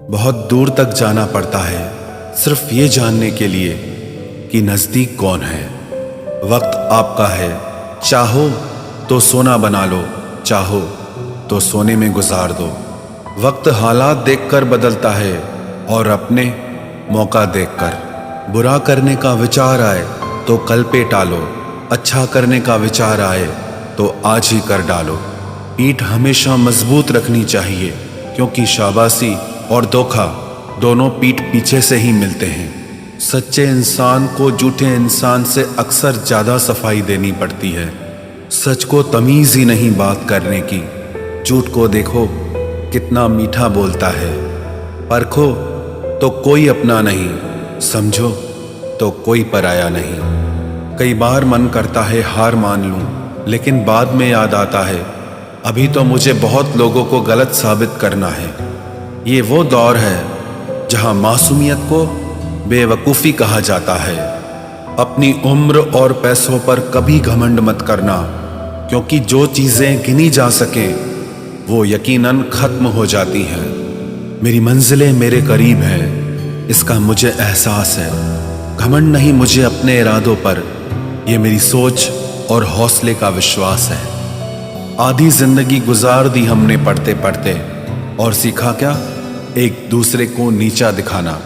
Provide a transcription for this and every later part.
बहुत दूर तक जाना पड़ता है सिर्फ ये जानने के लिए कि नज़दीक कौन है। वक्त आपका है, चाहो तो सोना बना लो, चाहो तो सोने में गुजार दो। वक्त हालात देखकर बदलता है और अपने मौका देखकर। बुरा करने का विचार आए तो कल पे टालो, अच्छा करने का विचार आए तो आज ही कर डालो। पीठ हमेशा मजबूत रखनी चाहिए, क्योंकि शाबाशी और धोखा दोनों पीठ पीछे से ही मिलते हैं। सच्चे इंसान को झूठे इंसान से अक्सर ज़्यादा सफाई देनी पड़ती है। सच को तमीज़ ही नहीं बात करने की। झूठ को देखो कितना मीठा बोलता है। परखो तो कोई अपना नहीं, समझो तो कोई पराया नहीं। कई बार मन करता है हार मान लूं, लेकिन बाद में याद आता है अभी तो मुझे बहुत लोगों को गलत साबित करना है। ये वो दौर है जहां मासूमियत को बेवकूफ़ी कहा जाता है। अपनी उम्र और पैसों पर कभी घमंड मत करना, क्योंकि जो चीज़ें गिनी जा सकें वो यकीनन ख़त्म हो जाती हैं। मेरी मंजिलें मेरे करीब है, इसका मुझे एहसास है। घमंड नहीं मुझे अपने इरादों पर, ये मेरी सोच और हौसले का विश्वास है। आधी जिंदगी गुजार दी हमने पढ़ते पढ़ते, और सीखा क्या? एक दूसरे को नीचा दिखाना।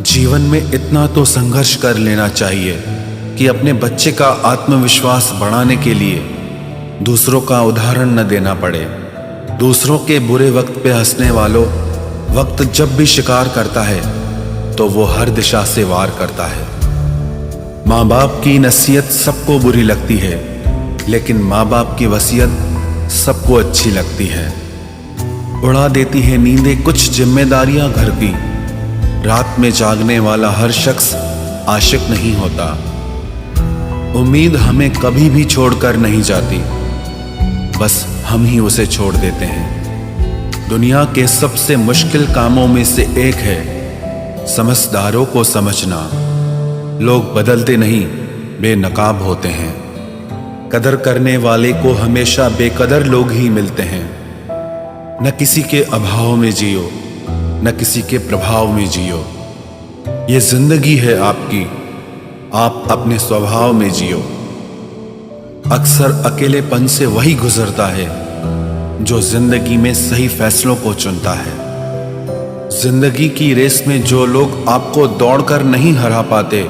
जीवन में इतना तो संघर्ष कर लेना चाहिए कि अपने बच्चे का आत्मविश्वास बढ़ाने के लिए दूसरों का उदाहरण न देना पड़े। दूसरों के बुरे वक्त पे हंसने वालों, वक्त जब भी शिकार करता है तो वो हर दिशा से वार करता है। माँ बाप की नसीहत सबको बुरी लगती है, लेकिन माँ बाप की वसीयत सबको अच्छी लगती है। उड़ा देती है नींदें कुछ जिम्मेदारियां घर की। रात में जागने वाला हर शख्स आशिक नहीं होता। उम्मीद हमें कभी भी छोड़कर नहीं जाती, बस हम ही उसे छोड़ देते हैं। दुनिया के सबसे मुश्किल कामों में से एक है समझदारों को समझना। लोग बदलते नहीं, बेनकाब होते हैं। कदर करने वाले को हमेशा बेकदर लोग ही मिलते हैं। न किसी के अभाव में जियो, न किसी के प्रभाव में जियो। ये जिंदगी है आपकी, आप अपने स्वभाव में जियो। अक्सर अकेलेपन से वही गुजरता है जो जिंदगी में सही फैसलों को चुनता है। जिंदगी की रेस में जो लोग आपको दौड़कर नहीं हरा पाते,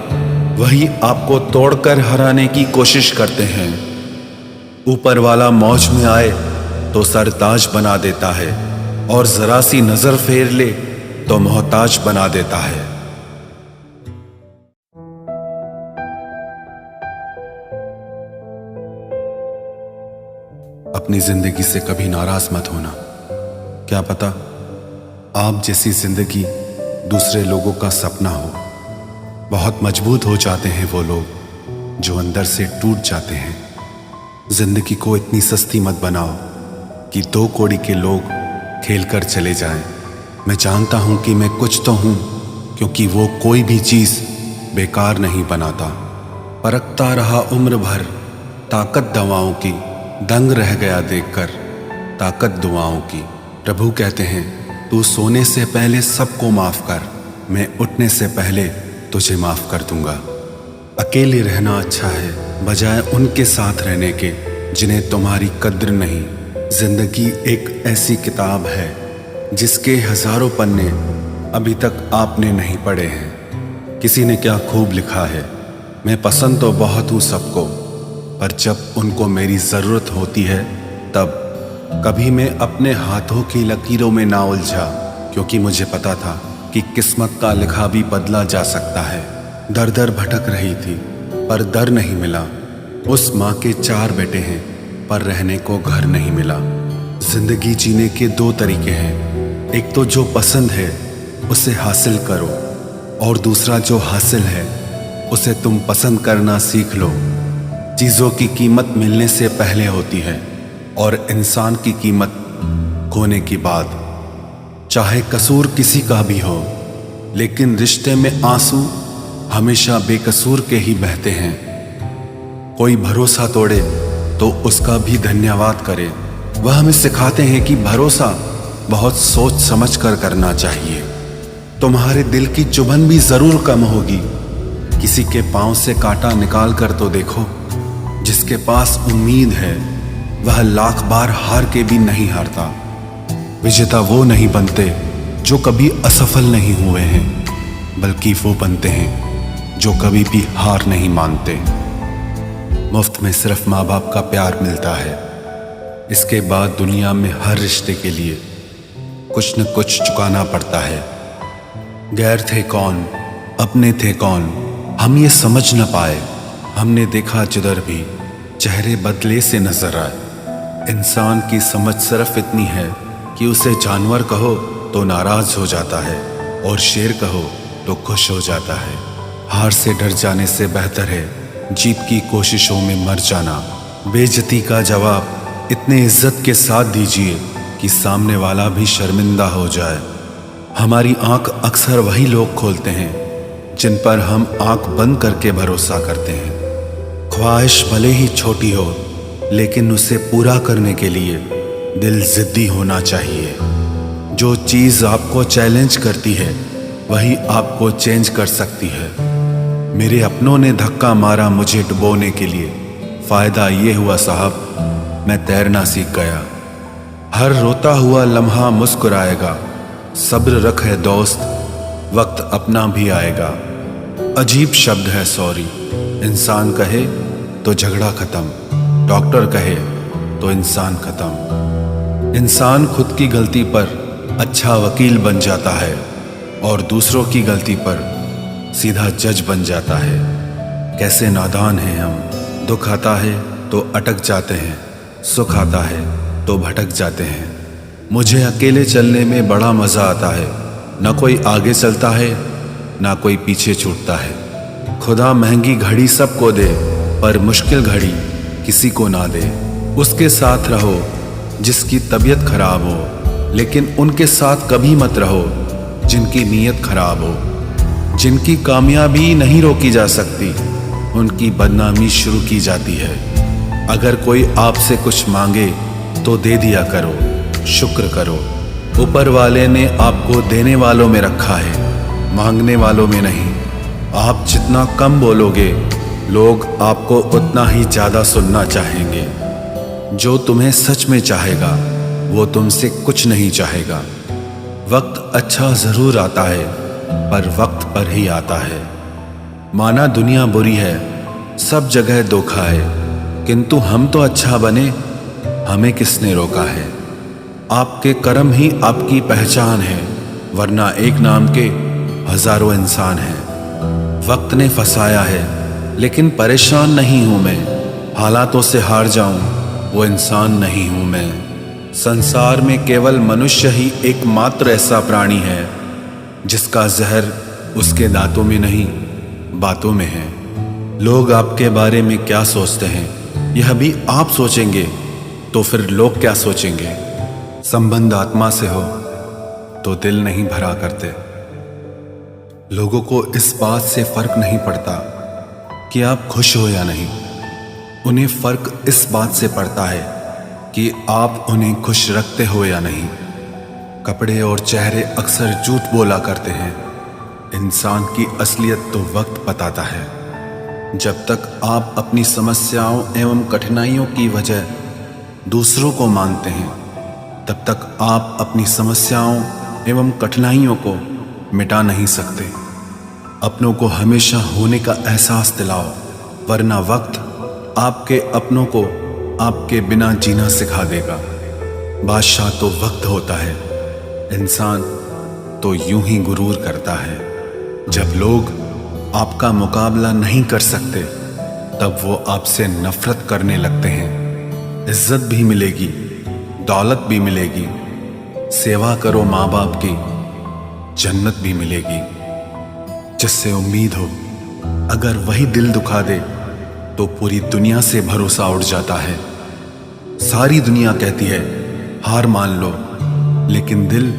वही आपको तोड़कर हराने की कोशिश करते हैं। ऊपर वाला मौज में आए तो सरताज बना देता है, और जरा सी नजर फेर ले तो मोहताज बना देता है। अपनी जिंदगी से कभी नाराज मत होना। क्या पता आप जैसी जिंदगी दूसरे लोगों का सपना हो। बहुत मजबूत हो जाते हैं वो लोग जो अंदर से टूट जाते हैं। जिंदगी को इतनी सस्ती मत बनाओ कि 2 कौड़ी के लोग खेल कर चले जाएं। मैं जानता हूं कि मैं कुछ तो हूं, क्योंकि वो कोई भी चीज बेकार नहीं बनाता। परखता रहा उम्र भर ताकत दवाओं की, दंग रह गया देखकर ताकत दुआओं की। प्रभु कहते हैं तू सोने से पहले सबको माफ कर, मैं उठने से पहले तुझे माफ कर दूंगा। अकेले रहना अच्छा है बजाय उनके साथ रहने के जिन्हें तुम्हारी कद्र नहीं। जिंदगी एक ऐसी किताब है जिसके हजारों पन्ने अभी तक आपने नहीं पढ़े हैं। किसी ने क्या खूब लिखा है, मैं पसंद तो बहुत हूँ सबको, पर जब उनको मेरी ज़रूरत होती है तब। कभी मैं अपने हाथों की लकीरों में ना उलझा, क्योंकि मुझे पता था कि किस्मत का लिखा भी बदला जा सकता है। दर दर भटक रही थी पर दर नहीं मिला। उस माँ के 4 बेटे हैं पर रहने को घर नहीं मिला। जिंदगी जीने के 2 तरीके हैं, एक तो जो पसंद है उसे हासिल करो, और दूसरा जो हासिल है उसे तुम पसंद करना सीख लो। चीज़ों की कीमत मिलने से पहले होती है, और इंसान की कीमत खोने की बाद। चाहे कसूर किसी का भी हो, लेकिन रिश्ते में आंसू हमेशा बेकसूर के ही बहते हैं। कोई भरोसा तोड़े तो उसका भी धन्यवाद करे। वह हमें सिखाते हैं कि भरोसा बहुत सोच समझ कर करना चाहिए। तुम्हारे दिल की चुभन भी जरूर कम होगी। किसी के पांव से कांटा निकाल कर तो देखो। जिसके पास उम्मीद है वह लाख बार हार के भी नहीं हारता। विजेता वो नहीं बनते जो कभी असफल नहीं हुए हैं, बल्कि वो बनते हैं जो कभी भी हार नहीं मानते। मुफ्त में सिर्फ माँ बाप का प्यार मिलता है। इसके बाद दुनिया में हर रिश्ते के लिए कुछ न कुछ चुकाना पड़ता है। गैर थे कौन, अपने थे कौन, हम ये समझ न पाए। हमने देखा जिधर भी चेहरे बदले से नजर आए। इंसान की समझ सिर्फ इतनी है कि उसे जानवर कहो तो नाराज हो जाता है और शेर कहो तो खुश हो जाता है। हार से डर जाने से बेहतर है जीत की कोशिशों में मर जाना। बेइज्जती का जवाब इतने इज्जत के साथ दीजिए कि सामने वाला भी शर्मिंदा हो जाए। हमारी आंख अक्सर वही लोग खोलते हैं जिन पर हम आंख बंद करके भरोसा करते हैं। ख्वाहिश भले ही छोटी हो, लेकिन उसे पूरा करने के लिए दिल जिद्दी होना चाहिए। जो चीज़ आपको चैलेंज करती है वही आपको चेंज कर सकती है। मेरे अपनों ने धक्का मारा मुझे डुबोने के लिए। फ़ायदा ये हुआ साहब, मैं तैरना सीख गया। हर रोता हुआ लम्हा मुस्कुराएगा। सब्र रख है दोस्त, वक्त अपना भी आएगा। अजीब शब्द है सॉरी। इंसान कहे तो झगड़ा खत्म, डॉक्टर कहे तो इंसान खत्म। इंसान खुद की गलती पर अच्छा वकील बन जाता है और दूसरों की गलती पर सीधा जज बन जाता है। कैसे नादान हैं हम। दुख आता है तो अटक जाते हैं, सुख आता है तो भटक जाते हैं। मुझे अकेले चलने में बड़ा मज़ा आता है। ना कोई आगे चलता है ना कोई पीछे छूटता है। खुदा महंगी घड़ी सबको दे, पर मुश्किल घड़ी किसी को ना दे। उसके साथ रहो जिसकी तबीयत खराब हो, लेकिन उनके साथ कभी मत रहो जिनकी नीयत खराब हो। जिनकी कामयाबी नहीं रोकी जा सकती, उनकी बदनामी शुरू की जाती है। अगर कोई आपसे कुछ मांगे तो दे दिया करो, शुक्र करो। ऊपर वाले ने आपको देने वालों में रखा है, मांगने वालों में नहीं। आप जितना कम बोलोगे, लोग आपको उतना ही ज़्यादा सुनना चाहेंगे। जो तुम्हें सच में चाहेगा वो तुमसे कुछ नहीं चाहेगा। वक्त अच्छा ज़रूर आता है, पर वक्त पर ही आता है। माना दुनिया बुरी है, सब जगह धोखा है, किंतु हम तो अच्छा बने, हमें किसने रोका है। आपके कर्म ही आपकी पहचान है, वरना एक नाम के हजारों इंसान हैं। वक्त ने फंसाया है, लेकिन परेशान नहीं हूं मैं। हालातों से हार जाऊं वो इंसान नहीं हूं मैं। संसार में केवल मनुष्य ही एकमात्र ऐसा प्राणी है जिसका जहर उसके दांतों में नहीं, बातों में है। लोग आपके बारे में क्या सोचते हैं यह भी आप सोचेंगे तो फिर लोग क्या सोचेंगे। संबंध आत्मा से हो तो दिल नहीं भरा करते। लोगों को इस बात से फर्क नहीं पड़ता कि आप खुश हो या नहीं। उन्हें फर्क इस बात से पड़ता है कि आप उन्हें खुश रखते हो या नहीं। कपड़े और चेहरे अक्सर झूठ बोला करते हैं। इंसान की असलियत तो वक्त बताता है। जब तक आप अपनी समस्याओं एवं कठिनाइयों की वजह दूसरों को मानते हैं, तब तक आप अपनी समस्याओं एवं कठिनाइयों को मिटा नहीं सकते। अपनों को हमेशा होने का एहसास दिलाओ, वरना वक्त आपके अपनों को आपके बिना जीना सिखा देगा। बादशाह तो वक्त होता है, इंसान तो यूं ही गुरूर करता है। जब लोग आपका मुकाबला नहीं कर सकते, तब वो आपसे नफरत करने लगते हैं। इज्जत भी मिलेगी, दौलत भी मिलेगी। सेवा करो माँ बाप की, जन्नत भी मिलेगी। जिससे उम्मीद हो, अगर वही दिल दुखा दे तो पूरी दुनिया से भरोसा उठ जाता है। सारी दुनिया कहती है हार मान लो, लेकिन दिल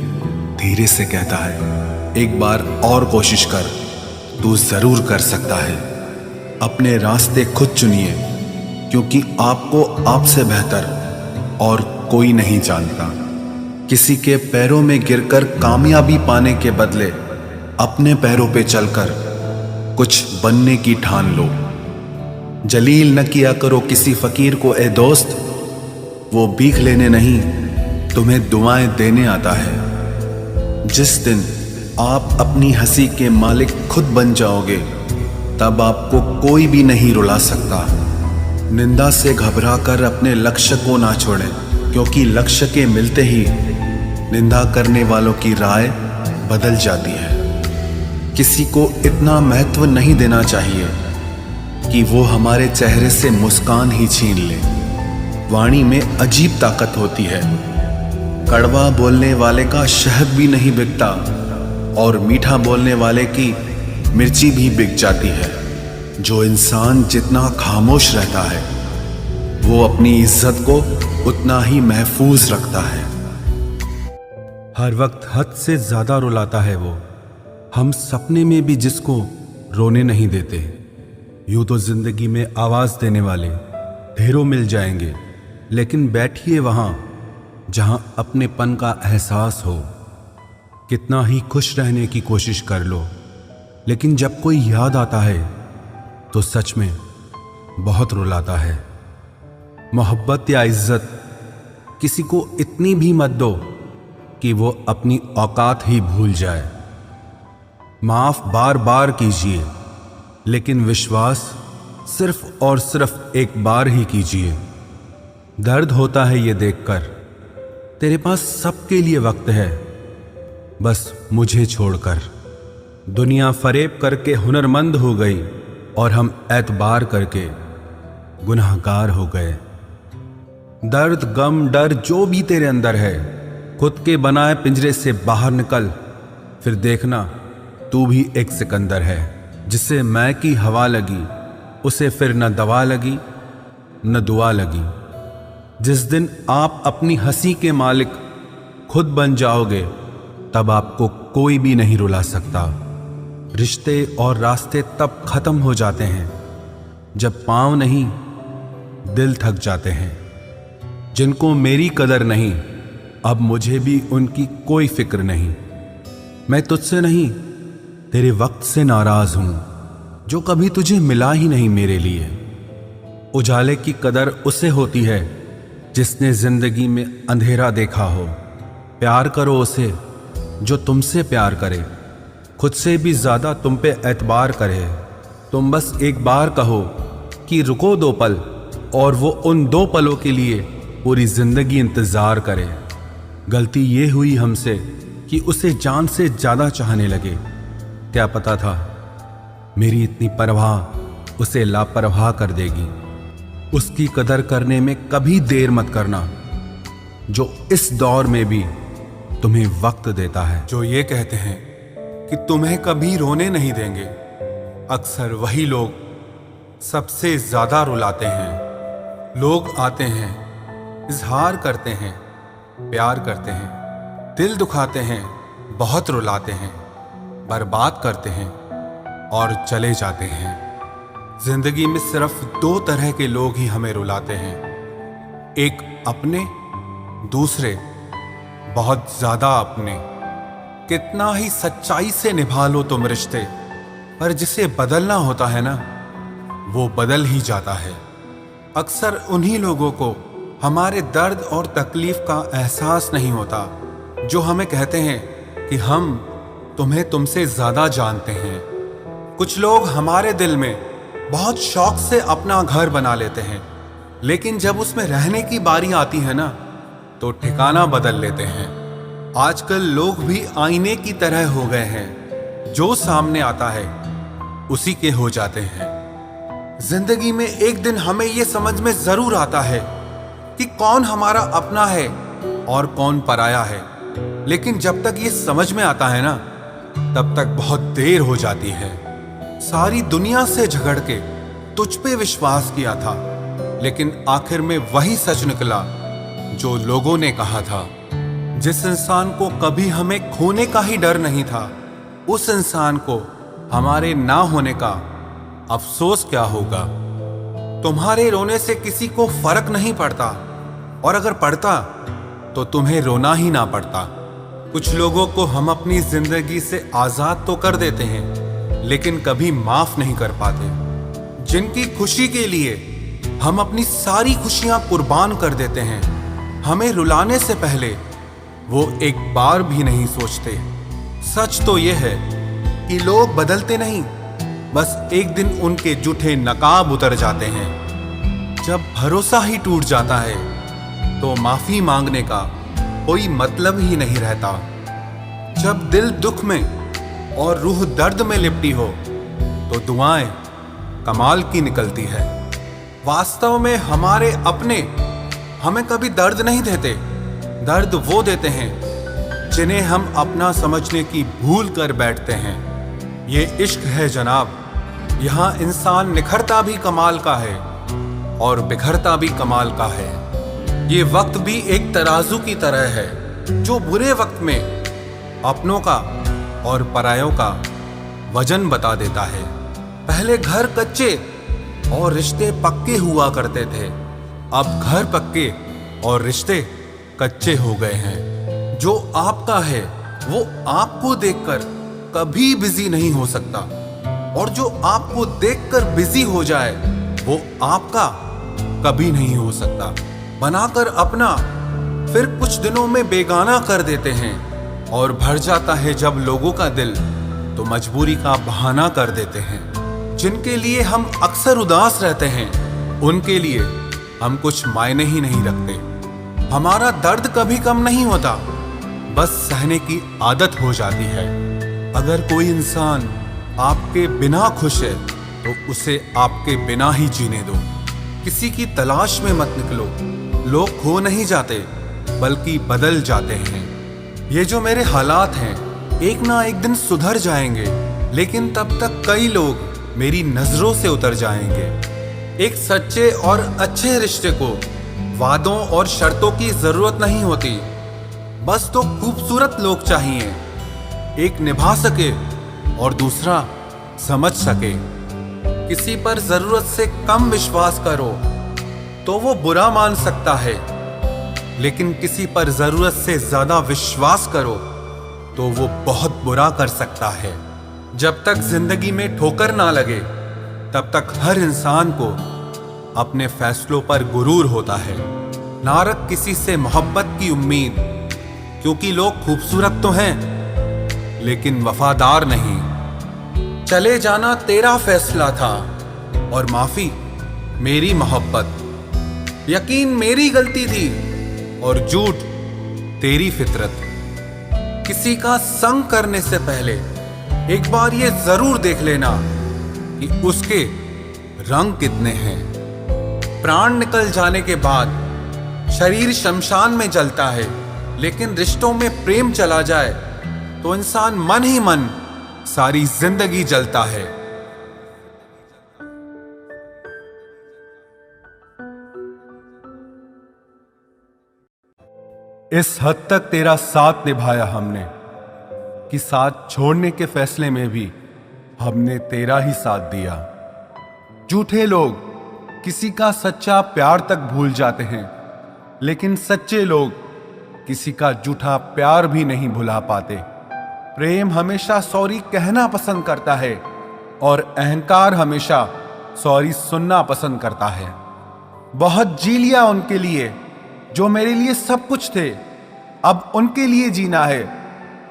धीरे से कहता है एक बार और कोशिश कर, तू जरूर कर सकता है। अपने रास्ते खुद चुनिए, क्योंकि आपको आपसे बेहतर और कोई नहीं जानता। किसी के पैरों में गिरकर कामयाबी पाने के बदले अपने पैरों पे चलकर कुछ बनने की ठान लो। जलील न किया करो किसी फकीर को ए दोस्त, वो भीख लेने नहीं तुम्हें दुआएं देने आता है। जिस दिन आप अपनी हंसी के मालिक खुद बन जाओगे, तब आपको कोई भी नहीं रुला सकता। निंदा से घबराकर अपने लक्ष्य को ना छोड़ें, क्योंकि लक्ष्य के मिलते ही निंदा करने वालों की राय बदल जाती है। किसी को इतना महत्व नहीं देना चाहिए कि वो हमारे चेहरे से मुस्कान ही छीन ले। वाणी में अजीब ताकत होती है। कड़वा बोलने वाले का शहद भी नहीं बिकता और मीठा बोलने वाले की मिर्ची भी बिक जाती है। जो इंसान जितना खामोश रहता है, वो अपनी इज्जत को उतना ही महफूज रखता है। हर वक्त हद से ज्यादा रुलाता है वो, हम सपने में भी जिसको रोने नहीं देते। यूं तो जिंदगी में आवाज देने वाले ढेरों मिल जाएंगे, लेकिन बैठिए वहां जहां अपनेपन का एहसास हो। कितना ही खुश रहने की कोशिश कर लो, लेकिन जब कोई याद आता है तो सच में बहुत रुलाता है। मोहब्बत या इज्जत किसी को इतनी भी मत दो कि वो अपनी औकात ही भूल जाए। माफ बार बार कीजिए, लेकिन विश्वास सिर्फ और सिर्फ एक बार ही कीजिए। दर्द होता है ये देखकर तेरे पास सबके लिए वक्त है, बस मुझे छोड़कर। दुनिया फरेब करके हुनरमंद हो गई और हम एतबार करके गुनाहगार हो गए। दर्द, गम, डर जो भी तेरे अंदर है, खुद के बनाए पिंजरे से बाहर निकल, फिर देखना तू भी एक सिकंदर है। जिसे मैं की हवा लगी, उसे फिर न दवा लगी न दुआ लगी। जिस दिन आप अपनी हंसी के मालिक खुद बन जाओगे, तब आपको कोई भी नहीं रुला सकता। रिश्ते और रास्ते तब खत्म हो जाते हैं जब पांव नहीं दिल थक जाते हैं। जिनको मेरी कदर नहीं, अब मुझे भी उनकी कोई फिक्र नहीं। मैं तुझसे नहीं, तेरे वक्त से नाराज हूं जो कभी तुझे मिला ही नहीं मेरे लिए। उजाले की कदर उसे होती है जिसने जिंदगी में अंधेरा देखा हो। प्यार करो उसे जो तुमसे प्यार करे, खुद से भी ज्यादा तुम पे एतबार करे। तुम बस एक बार कहो कि रुको 2 पल, और वो उन 2 पलों के लिए पूरी जिंदगी इंतजार करे। गलती ये हुई हमसे कि उसे जान से ज्यादा चाहने लगे। क्या पता था मेरी इतनी परवाह उसे लापरवाह कर देगी। उसकी कदर करने में कभी देर मत करना, जो इस दौर में भी तुम्हें वक्त देता है। जो ये कहते हैं कि तुम्हें कभी रोने नहीं देंगे, अक्सर वही लोग सबसे ज्यादा रुलाते हैं। लोग आते हैं, इजहार करते हैं, प्यार करते हैं, दिल दुखाते हैं, बहुत रुलाते हैं, बर्बाद करते हैं और चले जाते हैं। जिंदगी में सिर्फ 2 तरह के लोग ही हमें रुलाते हैं, एक अपने, दूसरे बहुत ज्यादा अपने। कितना ही सच्चाई से निभा लो तुम रिश्ते, पर जिसे बदलना होता है ना, वो बदल ही जाता है। अक्सर उन्हीं लोगों को हमारे दर्द और तकलीफ का एहसास नहीं होता जो हमें कहते हैं कि हम तुम्हें तुमसे ज्यादा जानते हैं। कुछ लोग हमारे दिल में बहुत शौक से अपना घर बना लेते हैं, लेकिन जब उसमें रहने की बारी आती है ना, तो ठिकाना बदल लेते हैं। आजकल लोग भी आईने की तरह हो गए हैं, जो सामने आता है उसी के हो जाते हैं। जिंदगी में एक दिन हमें यह समझ में जरूर आता है कि कौन हमारा अपना है और कौन पराया है, लेकिन जब तक ये समझ में आता है ना, तब तक बहुत देर हो जाती है। सारी दुनिया से झगड़ के तुझ पे विश्वास किया था, लेकिन आखिर में वही सच निकला जो लोगों ने कहा था। जिस इंसान को कभी हमें खोने का ही डर नहीं था, उस इंसान को हमारे ना होने का अफसोस क्या होगा। तुम्हारे रोने से किसी को फर्क नहीं पड़ता, और अगर पड़ता तो तुम्हें रोना ही ना पड़ता। कुछ लोगों को हम अपनी जिंदगी से आजाद तो कर देते हैं, लेकिन कभी माफ नहीं कर पाते। जिनकी खुशी के लिए हम अपनी सारी खुशियां कुर्बान कर देते हैं, हमें रुलाने से पहले वो एक बार भी नहीं सोचते। सच तो ये है कि लोग बदलते नहीं, बस एक दिन उनके जूठे नकाब उतर जाते हैं। जब भरोसा ही टूट जाता है तो माफी मांगने का कोई मतलब ही नहीं रहता। जब दिल दुख में और रूह दर्द में लिपटी हो तो दुआएं कमाल की निकलती है। वास्तव में हमारे अपने हमें कभी दर्द नहीं देते, दर्द वो देते हैं जिन्हें हम अपना समझने की भूल कर बैठते हैं। ये इश्क है जनाब, यहाँ इंसान निखरता भी कमाल का है और बिखरता भी कमाल का है। ये वक्त भी एक तराजू की तरह है जो बुरे वक्त में अपनों का और परायों का वजन बता देता है। पहले घर कच्चे और रिश्ते पक्के हुआ करते थे, अब घर पक्के और रिश्ते कच्चे हो गए हैं। जो आपका है वो आपको देखकर कभी बिजी नहीं हो सकता, और जो आपको देखकर बिजी हो जाए वो आपका कभी नहीं हो सकता। बनाकर अपना फिर कुछ दिनों में बेगाना कर देते हैं, और भर जाता है जब लोगों का दिल तो मजबूरी का बहाना कर देते हैं। जिनके लिए हम अक्सर उदास रहते हैं उनके लिए हम कुछ मायने ही नहीं रखते। हमारा दर्द कभी कम नहीं होता, बस सहने की आदत हो जाती है। अगर कोई इंसान आपके बिना खुश है तो उसे आपके बिना ही जीने दो। किसी की तलाश में मत निकलो, लोग खो नहीं जाते बल्कि बदल जाते हैं। ये जो मेरे हालात हैं एक ना एक दिन सुधर जाएंगे, लेकिन तब तक कई लोग मेरी नजरों से उतर जाएंगे। एक सच्चे और अच्छे रिश्ते को वादों और शर्तों की जरूरत नहीं होती, बस तो खूबसूरत लोग चाहिए, एक निभा सके और दूसरा समझ सके। किसी पर जरूरत से कम विश्वास करो तो वो बुरा मान सकता है, लेकिन किसी पर जरूरत से ज्यादा विश्वास करो तो वो बहुत बुरा कर सकता है। जब तक जिंदगी में ठोकर ना लगे तब तक हर इंसान को अपने फैसलों पर गुरूर होता है। ना रख किसी से मोहब्बत की उम्मीद, क्योंकि लोग खूबसूरत तो हैं लेकिन वफादार नहीं। चले जाना तेरा फैसला था और माफी मेरी मोहब्बत। यकीन मेरी गलती थी और झूठ तेरी फितरत। किसी का संग करने से पहले एक बार ये जरूर देख लेना कि उसके रंग कितने हैं। प्राण निकल जाने के बाद शरीर शमशान में जलता है, लेकिन रिश्तों में प्रेम चला जाए तो इंसान मन ही मन सारी जिंदगी जलता है। इस हद तक तेरा साथ निभाया हमने कि साथ छोड़ने के फैसले में भी हमने तेरा ही साथ दिया। झूठे लोग किसी का सच्चा प्यार तक भूल जाते हैं, लेकिन सच्चे लोग किसी का झूठा प्यार भी नहीं भुला पाते। प्रेम हमेशा सॉरी कहना पसंद करता है और अहंकार हमेशा सॉरी सुनना पसंद करता है। बहुत जी लिया उनके लिए जो मेरे लिए सब कुछ थे, अब उनके लिए जीना है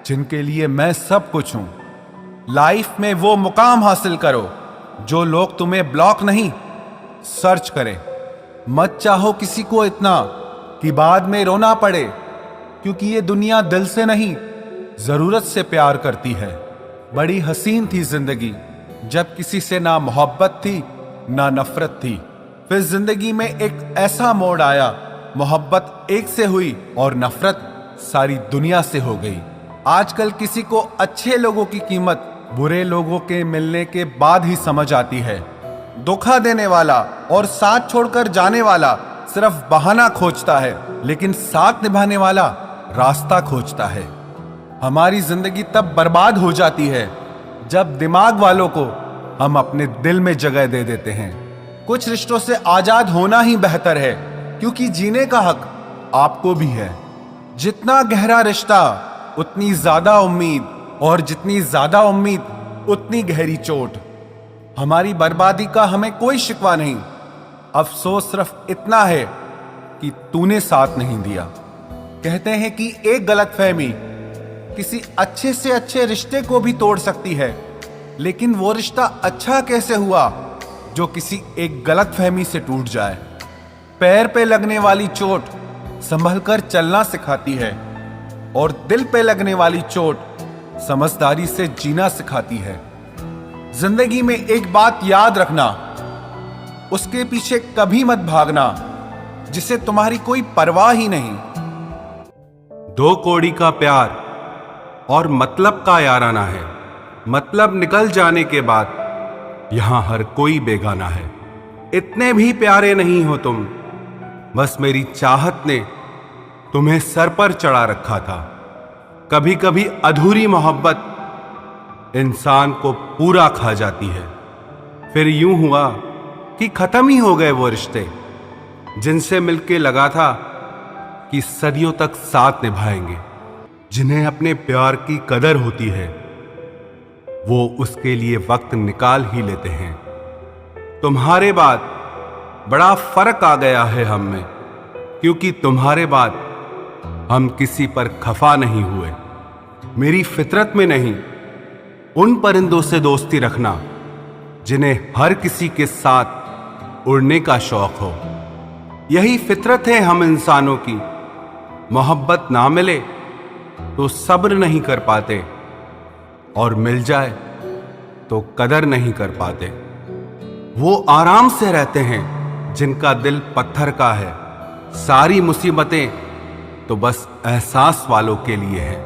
जिनके लिए मैं सब कुछ हूं। लाइफ में वो मुकाम हासिल करो जो लोग तुम्हें ब्लॉक नहीं सर्च करें। मत चाहो किसी को इतना कि बाद में रोना पड़े, क्योंकि ये दुनिया दिल से नहीं जरूरत से प्यार करती है। बड़ी हसीन थी जिंदगी जब किसी से ना मोहब्बत थी ना नफरत थी। फिर जिंदगी में एक ऐसा मोड़ आया, मोहब्बत एक से हुई और नफरत सारी दुनिया से हो गई। आजकल किसी को अच्छे लोगों की कीमत बुरे लोगों के मिलने के बाद ही समझ आती है। धोखा देने वाला और साथ छोड़कर जाने वाला सिर्फ बहाना खोजता है, लेकिन साथ निभाने वाला रास्ता खोजता है। हमारी जिंदगी तब बर्बाद हो जाती है जब दिमाग वालों को हम अपने दिल में जगह दे देते हैं। कुछ रिश्तों से आजाद होना ही बेहतर है, क्योंकि जीने का हक आपको भी है। जितना गहरा रिश्ता उतनी ज्यादा उम्मीद, और जितनी ज्यादा उम्मीद उतनी गहरी चोट। हमारी बर्बादी का हमें कोई शिकवा नहीं, अफसोस सिर्फ इतना है कि तूने साथ नहीं दिया। कहते हैं कि एक गलतफहमी किसी अच्छे से अच्छे रिश्ते को भी तोड़ सकती है, लेकिन वो रिश्ता अच्छा कैसे हुआ जो किसी एक गलतफहमी से टूट जाए। पैर पे लगने वाली चोट संभल कर चलना सिखाती है, और दिल पे लगने वाली चोट समझदारी से जीना सिखाती है। जिंदगी में एक बात याद रखना, उसके पीछे कभी मत भागना जिसे तुम्हारी कोई परवाह ही नहीं। दो कौड़ी का प्यार और मतलब का याराना है। मतलब निकल जाने के बाद यहां हर कोई बेगाना है। इतने भी प्यारे नहीं हो तुम, बस मेरी चाहत ने तुम्हें सर पर चढ़ा रखा था। कभी कभी अधूरी मोहब्बत इंसान को पूरा खा जाती है। फिर यूं हुआ कि खत्म ही हो गए वो रिश्ते जिनसे मिलके लगा था कि सदियों तक साथ निभाएंगे। जिन्हें अपने प्यार की कदर होती है वो उसके लिए वक्त निकाल ही लेते हैं। तुम्हारे बाद बड़ा फर्क आ गया है हम में, क्योंकि तुम्हारे बाद हम किसी पर खफा नहीं हुए। मेरी फितरत में नहीं उन परिंदों से दोस्ती रखना जिन्हें हर किसी के साथ उड़ने का शौक हो। यही फितरत है हम इंसानों की। मोहब्बत ना मिले तो सब्र नहीं कर पाते, और मिल जाए तो कदर नहीं कर पाते। वो आराम से रहते हैं जिनका दिल पत्थर का है। सारी मुसीबतें तो बस एहसास वालों के लिए है।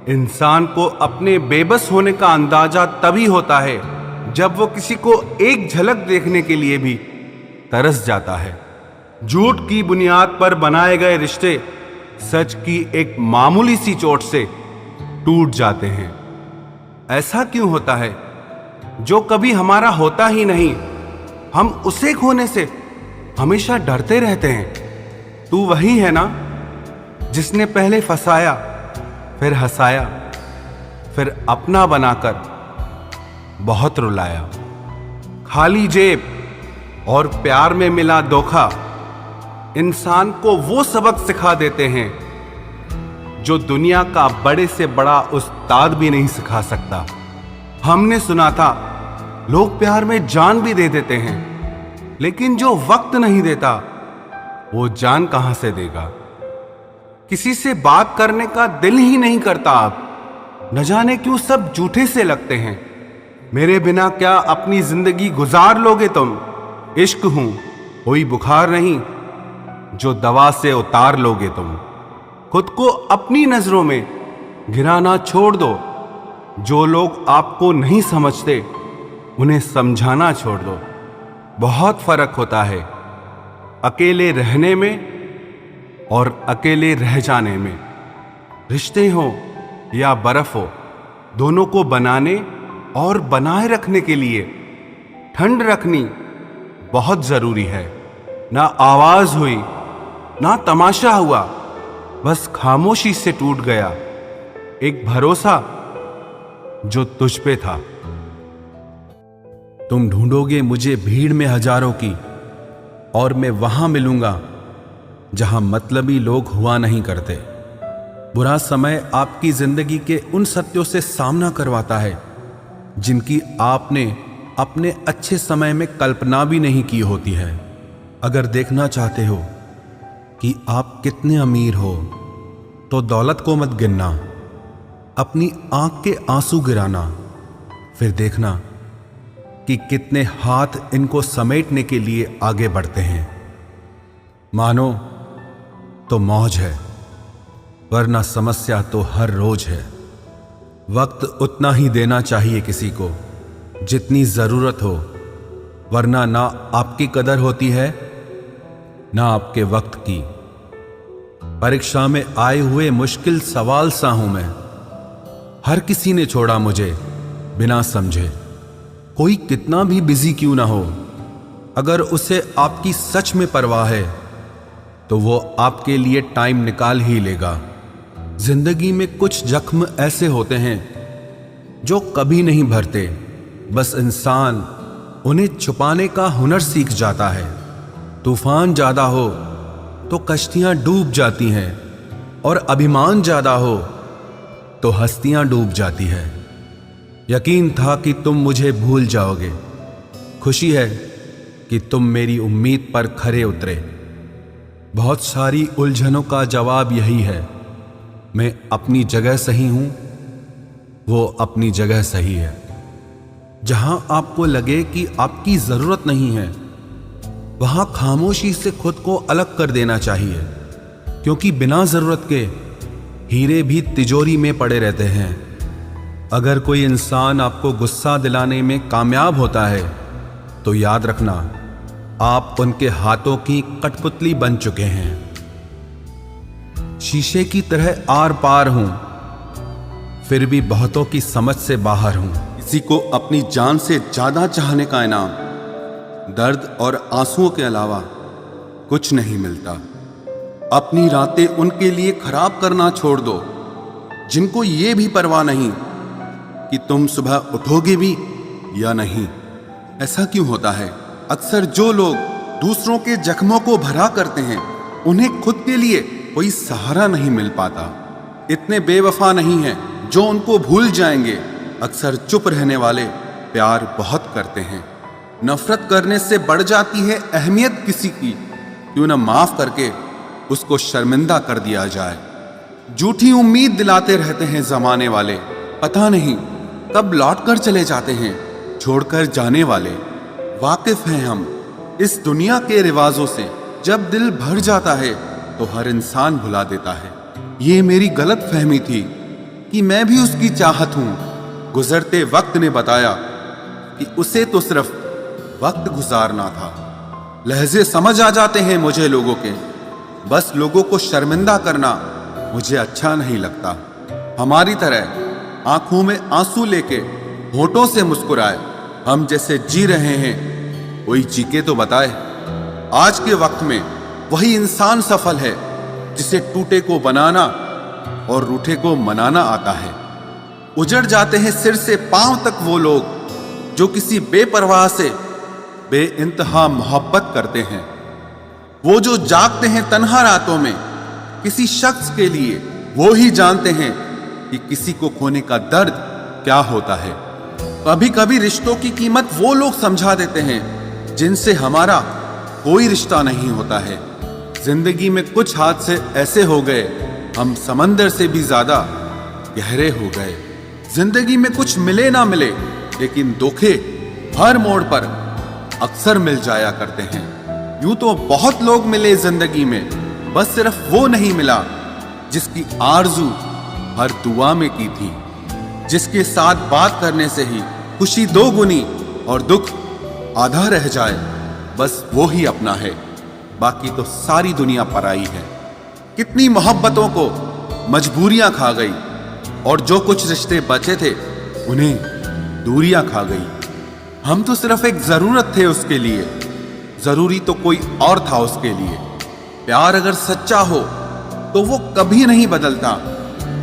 इंसान को अपने बेबस होने का अंदाजा तभी होता है जब वो किसी को एक झलक देखने के लिए भी तरस जाता है। झूठ की बुनियाद पर बनाए गए रिश्ते सच की एक मामूली सी चोट से टूट जाते हैं। ऐसा क्यों होता है? जो कभी हमारा होता ही नहीं, हम उसे खोने से हमेशा डरते रहते हैं। तू वही है ना जिसने पहले फंसाया, फिर हंसाया, फिर अपना बनाकर बहुत रुलाया। खाली जेब और प्यार में मिला धोखा इंसान को वो सबक सिखा देते हैं जो दुनिया का बड़े से बड़ा उस्ताद भी नहीं सिखा सकता। हमने सुना था लोग प्यार में जान भी दे देते हैं, लेकिन जो वक्त नहीं देता वो जान कहां से देगा। किसी से बात करने का दिल ही नहीं करता अब, न जाने क्यों सब झूठे से लगते हैं। मेरे बिना क्या अपनी जिंदगी गुजार लोगे तुम? इश्क हूं कोई बुखार नहीं जो दवा से उतार लोगे तुम। खुद को अपनी नजरों में गिराना छोड़ दो। जो लोग आपको नहीं समझते उन्हें समझाना छोड़ दो। बहुत फर्क होता है अकेले रहने में और अकेले रह जाने में। रिश्ते हो या बर्फ हो, दोनों को बनाने और बनाए रखने के लिए ठंड रखनी बहुत जरूरी है। ना आवाज हुई ना तमाशा हुआ, बस खामोशी से टूट गया एक भरोसा जो तुझ पे था। तुम ढूंढोगे मुझे भीड़ में हजारों की, और मैं वहां मिलूंगा जहां मतलबी लोग हुआ नहीं करते। बुरा समय आपकी जिंदगी के उन सत्यों से सामना करवाता है जिनकी आपने अपने अच्छे समय में कल्पना भी नहीं की होती है। अगर देखना चाहते हो कि आप कितने अमीर हो तो दौलत को मत गिनना, अपनी आंख के आंसू गिराना। फिर देखना कि कितने हाथ इनको समेटने के लिए आगे बढ़ते हैं। मानो तो मौज है, वरना समस्या तो हर रोज है। वक्त उतना ही देना चाहिए किसी को जितनी जरूरत हो, वरना ना आपकी कदर होती है ना आपके वक्त की। परीक्षा में आए हुए मुश्किल सवाल सा हूं मैं। हर किसी ने छोड़ा मुझे बिना समझे। कोई कितना भी बिजी क्यों ना हो, अगर उसे आपकी सच में परवाह है तो वो आपके लिए टाइम निकाल ही लेगा। जिंदगी में कुछ जख्म ऐसे होते हैं जो कभी नहीं भरते, बस इंसान उन्हें छुपाने का हुनर सीख जाता है। तूफान ज्यादा हो तो कश्तियां डूब जाती हैं और अभिमान ज्यादा हो तो हस्तियां डूब जाती है। यकीन था कि तुम मुझे भूल जाओगे, खुशी है कि तुम मेरी उम्मीद पर खरे उतरे। बहुत सारी उलझनों का जवाब यही है, मैं अपनी जगह सही हूं, वो अपनी जगह सही है। जहां आपको लगे कि आपकी जरूरत नहीं है, वहां खामोशी से खुद को अलग कर देना चाहिए, क्योंकि बिना जरूरत के हीरे भी तिजोरी में पड़े रहते हैं। अगर कोई इंसान आपको गुस्सा दिलाने में कामयाब होता है तो याद रखना, आप उनके हाथों की कठपुतली बन चुके हैं। शीशे की तरह आर पार हूं, फिर भी बहुतों की समझ से बाहर हूं। किसी को अपनी जान से ज्यादा चाहने का इनाम दर्द और आंसुओं के अलावा कुछ नहीं मिलता। अपनी रातें उनके लिए खराब करना छोड़ दो जिनको ये भी परवाह नहीं कि तुम सुबह उठोगे भी या नहीं। ऐसा क्यों होता है? अक्सर जो लोग दूसरों के जख्मों को भरा करते हैं, उन्हें खुद के लिए कोई सहारा नहीं मिल पाता। इतने बेवफा नहीं हैं जो उनको भूल जाएंगे। अक्सर चुप रहने वाले प्यार बहुत करते हैं। नफरत करने से बढ़ जाती है अहमियत किसी की, क्यों न माफ करके उसको शर्मिंदा कर दिया जाए। झूठी उम्मीद दिलाते रहते हैं जमाने वाले, पता नहीं कब लौट कर चले जाते हैं छोड़कर जाने वाले। वाकिफ हैं हम इस दुनिया के रिवाजों से, जब दिल भर जाता है तो हर इंसान भुला देता है। ये मेरी गलत फहमी थी कि मैं भी उसकी चाहत हूं। गुजरते वक्त ने बताया कि उसे तो सिर्फ वक्त गुजारना था। लहजे समझ आ जाते हैं मुझे लोगों के, बस लोगों को शर्मिंदा करना मुझे अच्छा नहीं लगता। हमारी तरह आंखों में आंसू लेके होठों से मुस्कुराए, हम जैसे जी रहे हैं कोई चीखे तो बताए। आज के वक्त में वही इंसान सफल है जिसे टूटे को बनाना और रूठे को मनाना आता है। उजड़ जाते हैं सिर से पांव तक वो लोग जो किसी बेपरवाह से बेइंतहा मोहब्बत करते हैं। वो जो जागते हैं तन्हा रातों में किसी शख्स के लिए, वो ही जानते हैं कि किसी को खोने का दर्द क्या होता है। कभी कभी रिश्तों की कीमत वो लोग समझा देते हैं जिनसे हमारा कोई रिश्ता नहीं होता है। जिंदगी में कुछ हादसे ऐसे हो गए, हम समंदर से भी ज्यादा गहरे हो गए। जिंदगी में कुछ मिले ना मिले, लेकिन धोखे हर मोड़ पर अक्सर मिल जाया करते हैं। यूं तो बहुत लोग मिले जिंदगी में, बस सिर्फ वो नहीं मिला जिसकी आरजू हर दुआ में की थी, जिसके साथ बात करने से ही खुशी दो गुनी और दुख आधा रह जाए। बस वो ही अपना है, बाकी तो सारी दुनिया पराई है। कितनी मोहब्बतों को मजबूरियां खा गई और जो कुछ रिश्ते बचे थे उन्हें दूरियां खा गई। हम तो सिर्फ एक जरूरत थे उसके लिए, जरूरी तो कोई और था उसके लिए। प्यार अगर सच्चा हो तो वो कभी नहीं बदलता,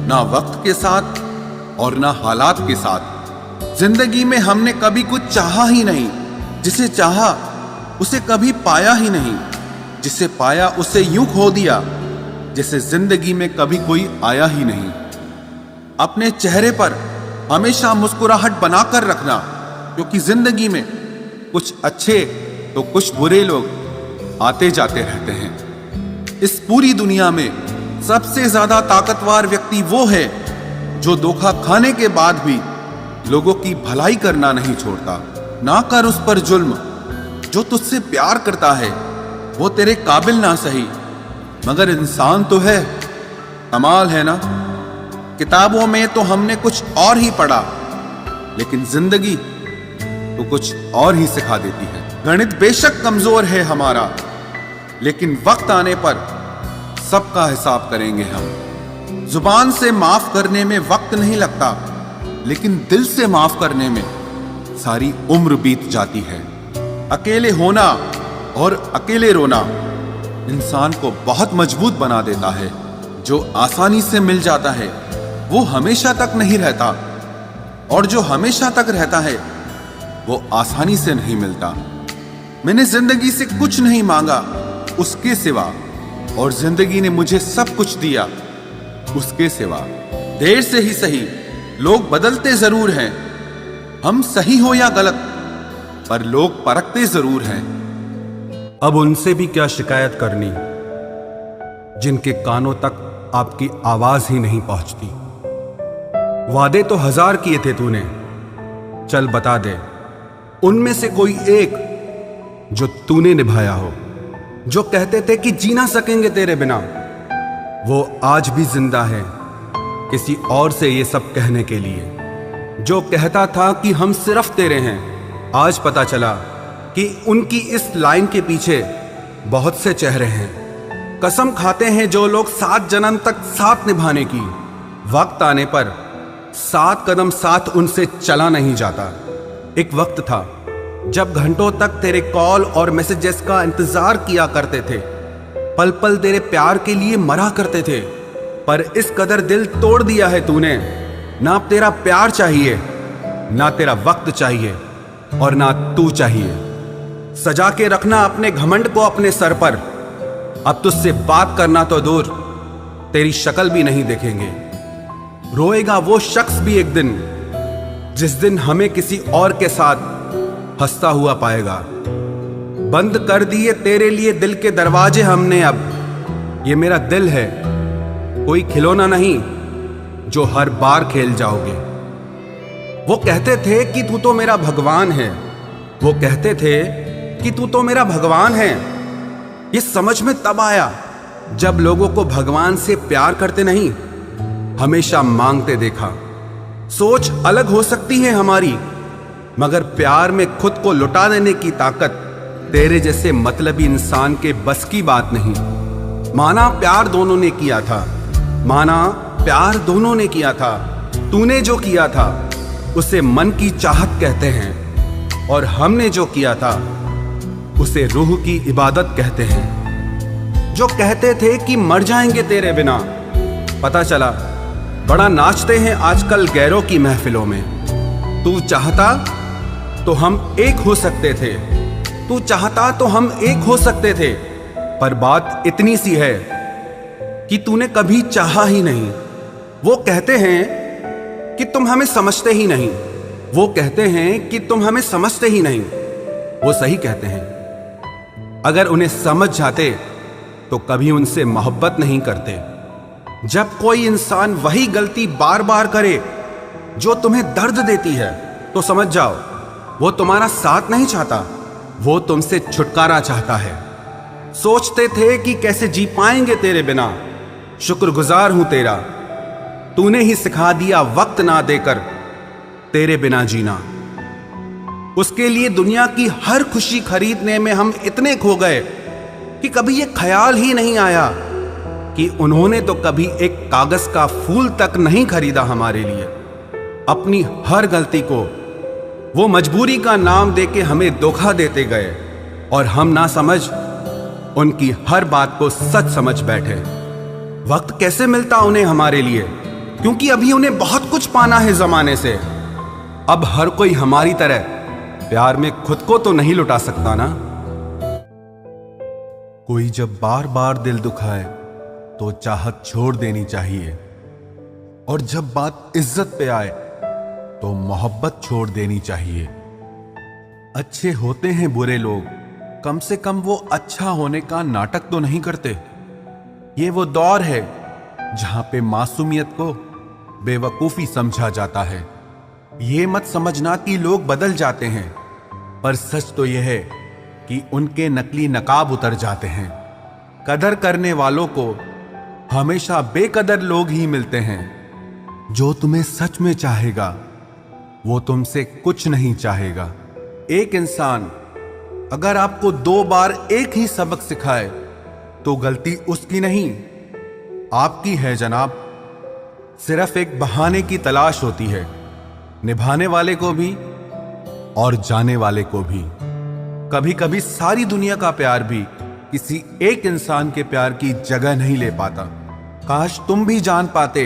ना वक्त के साथ और ना हालात के साथ। जिंदगी में हमने कभी कुछ चाहा ही नहीं, जिसे चाहा उसे कभी पाया ही नहीं, जिसे पाया उसे यूं खो दिया जैसे जिंदगी में कभी कोई आया ही नहीं। अपने चेहरे पर हमेशा मुस्कुराहट बनाकर रखना, क्योंकि जिंदगी में कुछ अच्छे तो कुछ बुरे लोग आते जाते रहते हैं। इस पूरी दुनिया में सबसे ज्यादा ताकतवर व्यक्ति वो है जो धोखा खाने के बाद भी लोगों की भलाई करना नहीं छोड़ता। ना कर उस पर जुल्म जो तुझसे प्यार करता है, वो तेरे काबिल ना सही मगर इंसान तो है। कमाल है ना, किताबों में तो हमने कुछ और ही पढ़ा, लेकिन जिंदगी तो कुछ और ही सिखा देती है। गणित बेशक कमजोर है हमारा, लेकिन वक्त आने पर सबका हिसाब करेंगे हम। जुबान से माफ करने में वक्त नहीं लगता, लेकिन दिल से माफ करने में सारी उम्र बीत जाती है। अकेले होना और अकेले रोना इंसान को बहुत मजबूत बना देता है। जो आसानी से मिल जाता है वो हमेशा तक नहीं रहता, और जो हमेशा तक रहता है वो आसानी से नहीं मिलता। मैंने जिंदगी से कुछ नहीं मांगा उसके सिवा, और जिंदगी ने मुझे सब कुछ दिया उसके सिवा। देर से ही सही, लोग बदलते जरूर हैं, हम सही हो या गलत, पर लोग परखते जरूर हैं। अब उनसे भी क्या शिकायत करनी जिनके कानों तक आपकी आवाज ही नहीं पहुंचती। वादे तो 1000 किए थे तूने, चल बता दे उनमें से कोई एक जो तूने निभाया हो। जो कहते थे कि जी ना सकेंगे तेरे बिना, वो आज भी जिंदा है किसी और से ये सब कहने के लिए। जो कहता था कि हम सिर्फ तेरे हैं, आज पता चला कि उनकी इस लाइन के पीछे बहुत से चेहरे हैं। कसम खाते हैं जो लोग 7 जन्म तक साथ निभाने की, वक्त आने पर 7 कदम साथ उनसे चला नहीं जाता। एक वक्त था जब घंटों तक तेरे कॉल और मैसेजेस का इंतजार किया करते थे, पल पल तेरे प्यार के लिए मरा करते थे, पर इस कदर दिल तोड़ दिया है तूने। ना अब तेरा प्यार चाहिए, ना तेरा वक्त चाहिए, और ना तू चाहिए। सजा के रखना अपने घमंड को अपने सर पर। अब तुझसे बात करना तो दूर, तेरी शक्ल भी नहीं देखेंगे। रोएगा वो शख्स भी एक दिन, जिस दिन हमें किसी और के साथ हंसता हुआ पाएगा। बंद कर दिए तेरे लिए दिल के दरवाजे हमने अब। ये मेरा दिल है, कोई खिलौना नहीं जो हर बार खेल जाओगे। वो कहते थे कि तू तो मेरा भगवान है, वो कहते थे कि तू तो मेरा भगवान है। ये समझ में तब आया जब लोगों को भगवान से प्यार करते नहीं, हमेशा मांगते देखा। सोच अलग हो सकती है हमारी, मगर प्यार में खुद को लुटा देने की ताकत तेरे जैसे मतलबी इंसान के बस की बात नहीं। माना प्यार दोनों ने किया था, माना प्यार दोनों ने किया था। तूने जो किया था उसे मन की चाहत कहते हैं, और हमने जो किया था उसे रूह की इबादत कहते हैं। जो कहते थे कि मर जाएंगे तेरे बिना, पता चला बड़ा नाचते हैं आजकल गैरों की महफिलों में। तू चाहता तो हम एक हो सकते थे, तू चाहता तो हम एक हो सकते थे, पर बात इतनी सी है कि तूने कभी चाहा ही नहीं। वो कहते हैं कि तुम हमें समझते ही नहीं, वो कहते हैं कि तुम हमें समझते ही नहीं। वो सही कहते हैं। अगर उन्हें समझ जाते तो कभी उनसे मोहब्बत नहीं करते। जब कोई इंसान वही गलती बार बार करे जो तुम्हें दर्द देती है, तो समझ जाओ वो तुम्हारा साथ नहीं चाहता, वो तुमसे छुटकारा चाहता है। सोचते थे कि कैसे जी पाएंगे तेरे बिना, शुक्रगुजार हूं तेरा, तूने ही सिखा दिया वक्त ना देकर तेरे बिना जीना। उसके लिए दुनिया की हर खुशी खरीदने में हम इतने खो गए कि कभी ये ख्याल ही नहीं आया कि उन्होंने तो कभी एक कागज का फूल तक नहीं खरीदा हमारे लिए। अपनी हर गलती को वो मजबूरी का नाम देके हमें धोखा देते गए, और हम ना समझ उनकी हर बात को सच समझ बैठे। वक्त कैसे मिलता उन्हें हमारे लिए, क्योंकि अभी उन्हें बहुत कुछ पाना है जमाने से। अब हर कोई हमारी तरह प्यार में खुद को तो नहीं लुटा सकता ना। कोई जब बार बार दिल दुखाए तो चाहत छोड़ देनी चाहिए, और जब बात इज्जत पे आए तो मोहब्बत छोड़ देनी चाहिए। अच्छे होते हैं बुरे लोग, कम से कम वो अच्छा होने का नाटक तो नहीं करते। ये वो दौर है जहां पे मासूमियत को बेवकूफी समझा जाता है। ये मत समझना कि लोग बदल जाते हैं, पर सच तो यह है कि उनके नकली नकाब उतर जाते हैं। कदर करने वालों को हमेशा बेकदर लोग ही मिलते हैं। जो तुम्हें सच में चाहेगा वो तुमसे कुछ नहीं चाहेगा। एक इंसान अगर आपको 2 बार एक ही सबक सिखाए तो गलती उसकी नहीं आपकी है जनाब। सिर्फ एक बहाने की तलाश होती है, निभाने वाले को भी और जाने वाले को भी। कभी कभी सारी दुनिया का प्यार भी किसी एक इंसान के प्यार की जगह नहीं ले पाता। काश तुम भी जान पाते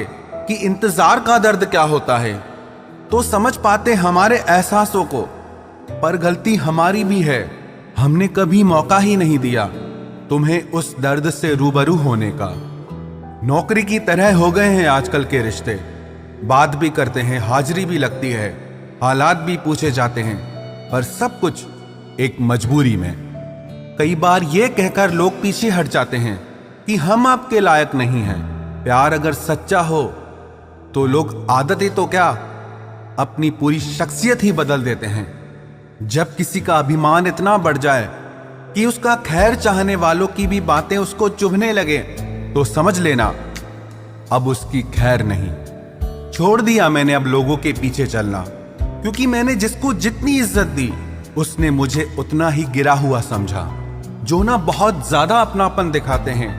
कि इंतजार का दर्द क्या होता है, तो समझ पाते हमारे एहसासों को। पर गलती हमारी भी है, हमने कभी मौका ही नहीं दिया तुम्हें उस दर्द से रूबरू होने का। नौकरी की तरह हो गए हैं आजकल के रिश्ते, बात भी करते हैं, हाजिरी भी लगती है, हालात भी पूछे जाते हैं, पर सब कुछ एक मजबूरी में। कई बार ये कहकर लोग पीछे हट जाते हैं कि हम आपके लायक नहीं हैं। प्यार अगर सच्चा हो तो लोग आदतें तो क्या, अपनी पूरी शख्सियत ही बदल देते हैं। जब किसी का अभिमान इतना बढ़ जाए कि उसका खैर चाहने वालों की भी बातें उसको चुभने लगे, तो समझ लेना अब उसकी खैर नहीं। छोड़ दिया मैंने अब लोगों के पीछे चलना, क्योंकि मैंने जिसको जितनी इज्जत दी उसने मुझे उतना ही गिरा हुआ समझा। जो ना बहुत ज्यादा अपनापन दिखाते हैं,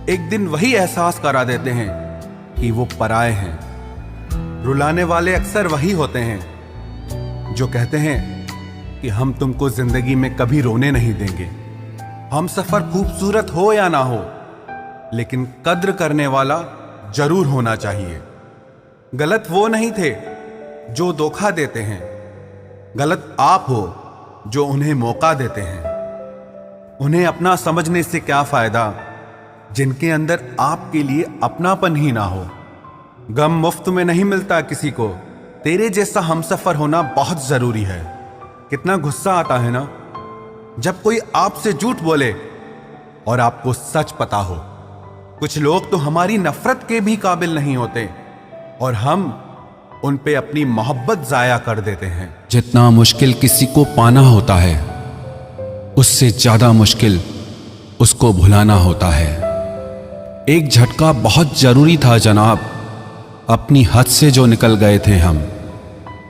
एक दिन वही एहसास करा देते हैं कि वो पराए हैं। रुलाने वाले अक्सर वही होते हैं जो कहते हैं कि हम तुमको जिंदगी में कभी रोने नहीं देंगे। हम सफर खूबसूरत हो या ना हो, लेकिन कद्र करने वाला जरूर होना चाहिए। गलत वो नहीं थे जो धोखा देते हैं, गलत आप हो जो उन्हें मौका देते हैं। उन्हें अपना समझने से क्या फायदा जिनके अंदर आपके लिए अपनापन ही ना हो। गम मुफ्त में नहीं मिलता किसी को, तेरे जैसा हमसफर होना बहुत जरूरी है। कितना गुस्सा आता है ना जब कोई आपसे झूठ बोले और आपको सच पता हो। कुछ लोग तो हमारी नफरत के भी काबिल नहीं होते और हम उन पे अपनी मोहब्बत जाया कर देते हैं। जितना मुश्किल किसी को पाना होता है, उससे ज्यादा मुश्किल उसको भुलाना होता है। एक झटका बहुत जरूरी था जनाब, अपनी हद से जो निकल गए थे हम।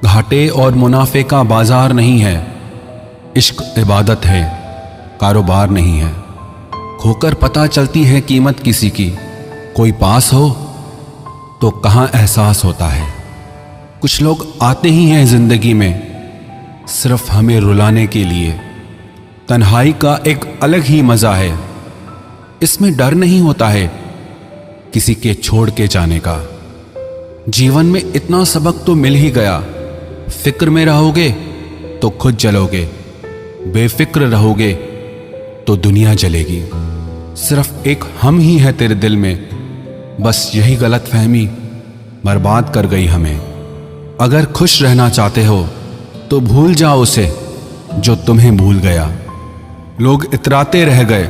घाटे और मुनाफे का बाजार नहीं है, इश्क इबादत है, कारोबार नहीं है। खोकर पता चलती है कीमत किसी की, कोई पास हो तो कहाँ एहसास होता है। कुछ लोग आते ही हैं जिंदगी में सिर्फ हमें रुलाने के लिए। तन्हाई का एक अलग ही मजा है, इसमें डर नहीं होता है किसी के छोड़ के जाने का। जीवन में इतना सबक तो मिल ही गया, फिक्र में रहोगे तो खुद जलोगे, बेफिक्र रहोगे तो दुनिया जलेगी। सिर्फ एक हम ही है तेरे दिल में, बस यही गलतफहमी बर्बाद कर गई हमें। अगर खुश रहना चाहते हो तो भूल जाओ उसे जो तुम्हें भूल गया। लोग इतराते रह गए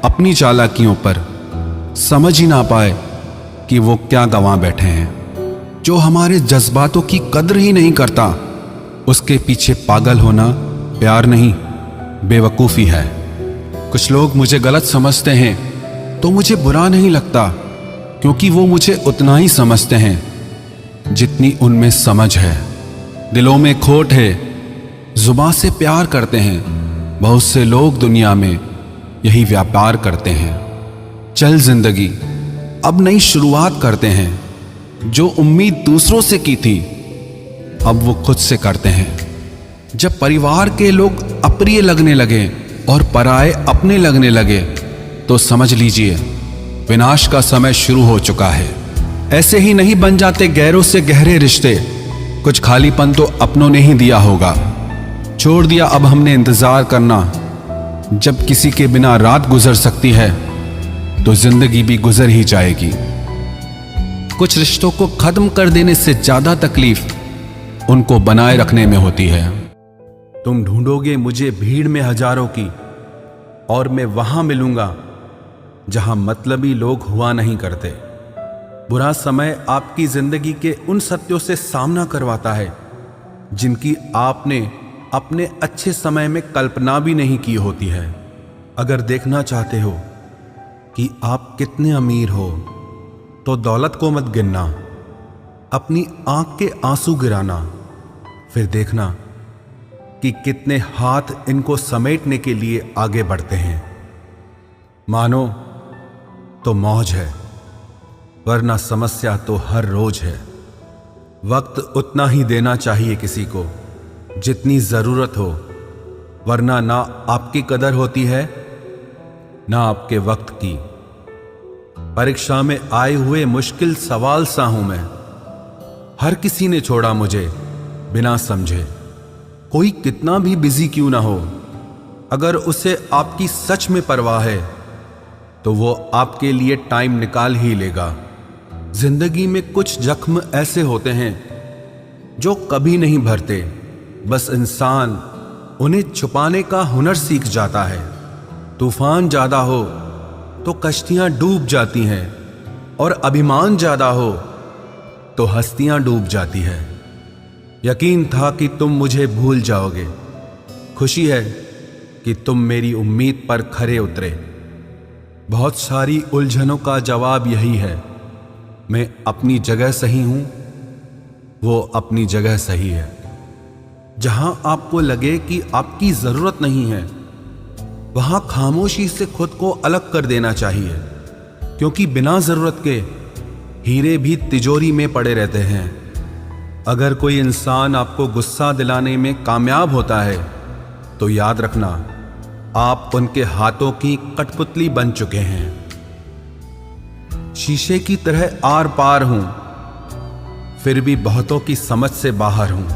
अपनी चालाकियों पर, समझ ही ना पाए कि वो क्या गंवा बैठे हैं। जो हमारे जज्बातों की कद्र ही नहीं करता, उसके पीछे पागल होना प्यार नहीं, बेवकूफ़ी है। कुछ लोग मुझे गलत समझते हैं तो मुझे बुरा नहीं लगता, क्योंकि वो मुझे उतना ही समझते हैं जितनी उनमें समझ है। दिलों में खोट है, जुबान से प्यार करते हैं, बहुत से लोग दुनिया में यही व्यापार करते हैं। चल जिंदगी अब नई शुरुआत करते हैं, जो उम्मीद दूसरों से की थी अब वो खुद से करते हैं। जब परिवार के लोग अप्रिय लगने लगे और पराए अपने लगने लगे, तो समझ लीजिए विनाश का समय शुरू हो चुका है। ऐसे ही नहीं बन जाते गैरों से गहरे रिश्ते, कुछ खालीपन तो अपनों ने ही दिया होगा। छोड़ दिया अब हमने इंतजार करना, जब किसी के बिना रात गुजर सकती है तो जिंदगी भी गुजर ही जाएगी। कुछ रिश्तों को खत्म कर देने से ज्यादा तकलीफ उनको बनाए रखने में होती है। तुम ढूंढोगे मुझे भीड़ में हजारों की, और मैं वहां मिलूंगा जहां मतलबी लोग हुआ नहीं करते। बुरा समय आपकी जिंदगी के उन सत्यों से सामना करवाता है जिनकी आपने अपने अच्छे समय में कल्पना भी नहीं की होती है। अगर देखना चाहते हो कि आप कितने अमीर हो, तो दौलत को मत गिनना, अपनी आंख के आंसू गिराना, फिर देखना कि कितने हाथ इनको समेटने के लिए आगे बढ़ते हैं। मानो तो मौज है, वरना समस्या तो हर रोज है। वक्त उतना ही देना चाहिए किसी को जितनी जरूरत हो, वरना ना आपकी कदर होती है ना आपके वक्त की। परीक्षा में आए हुए मुश्किल सवाल सा हूं मैं। हर किसी ने छोड़ा मुझे बिना समझे। कोई कितना भी बिजी क्यों ना हो, अगर उसे आपकी सच में परवाह है तो वो आपके लिए टाइम निकाल ही लेगा। जिंदगी में कुछ जख्म ऐसे होते हैं जो कभी नहीं भरते, बस इंसान उन्हें छुपाने का हुनर सीख जाता है। तूफान ज्यादा हो तो कश्तियां डूब जाती हैं, और अभिमान ज्यादा हो तो हस्तियां डूब जाती है। यकीन था कि तुम मुझे भूल जाओगे। खुशी है कि तुम मेरी उम्मीद पर खरे उतरे। बहुत सारी उलझनों का जवाब यही है, मैं अपनी जगह सही हूं, वो अपनी जगह सही है। जहां आपको लगे कि आपकी जरूरत नहीं है, वहां खामोशी से खुद को अलग कर देना चाहिए, क्योंकि बिना जरूरत के हीरे भी तिजोरी में पड़े रहते हैं। अगर कोई इंसान आपको गुस्सा दिलाने में कामयाब होता है तो याद रखना, आप उनके हाथों की कठपुतली बन चुके हैं। शीशे की तरह आर पार हूं, फिर भी बहुतों की समझ से बाहर हूं।